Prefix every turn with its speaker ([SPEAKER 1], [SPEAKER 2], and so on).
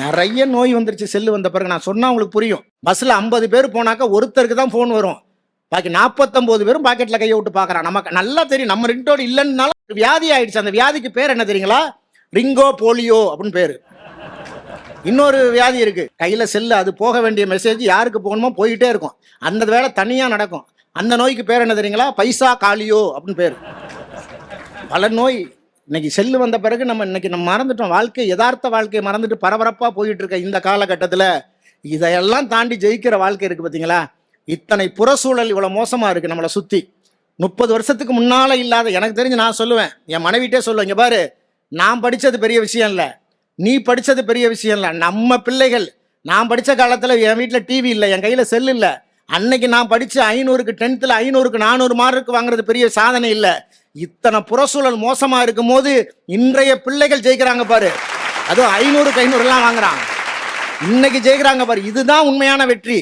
[SPEAKER 1] நிறைய நோய் வந்துருச்சு செல்லு வந்த பிறகு. நான் சொன்னா உங்களுக்கு புரியும். பஸ்ல 50 பேர் போனாக்கா ஒருத்தருக்கு தான் போன் வரும், பாக்கி 49 பேரும் பாக்கெட்ல கையை விட்டு பாக்குறான். நமக்கு நல்லா தெரியும் நம்ம ரிங்டோன் இல்லைன்னாலும் வியாதி ஆயிடுச்சு. அந்த வியாதிக்கு பேர் என்ன தெரியுங்களா? ரிங்கோ போலியோ அப்படின்னு பேரு. இன்னொரு வியாதி இருக்கு, கையில செல்லு, அது போக வேண்டிய மெசேஜ் யாருக்கு போகணுமோ போயிட்டே இருக்கும். அந்த வேலை தனியா நடக்கும். அந்த நோய்க்கு பேர் என்ன தெரியுங்களா? பைசா காலியோ அப்படின்னு பேரு. பல நோய் இன்னைக்கு செல்லு வந்த பிறகு நம்ம மறந்துட்டோம். வாழ்க்கை, யதார்த்த வாழ்க்கையை மறந்துட்டு பரபரப்பா போயிட்டு இருக்க இந்த காலகட்டத்தில் இதையெல்லாம் தாண்டி ஜெயிக்கிற வாழ்க்கை இருக்கு பார்த்தீங்களா? இத்தனை புறசூழல் இவ்வளவு மோசமா இருக்கு நம்மளை சுத்தி. 30 வருஷத்துக்கு முன்னால இல்லாத, எனக்கு தெரிஞ்சு நான் சொல்லுவேன், என் மனைவிட்டே சொல்லுவேன், இங்க பாரு, நான் படிச்சது பெரிய விஷயம் இல்லை, நீ படிச்சது பெரிய விஷயம் இல்லை. நம்ம பிள்ளைகள், நான் படிச்ச காலத்துல என் வீட்டுல டிவி இல்லை, என் கையில செல் இல்லை. அன்னைக்கு நான் படிச்சு 500க்கு 10th 500க்கு 400 மார்க்கு வாங்குறது பெரிய சாதனை இல்லை. இத்தனை புறசூழல் மோசமா இருக்கும் போது இன்றைய பிள்ளைகள் ஜெயிக்கிறாங்க பாரு. அதுவும் 500க்கு 500 எல்லாம் வாங்குறாங்க, இன்னைக்கு ஜெயிக்கிறாங்க பாரு. இதுதான் உண்மையான வெற்றி.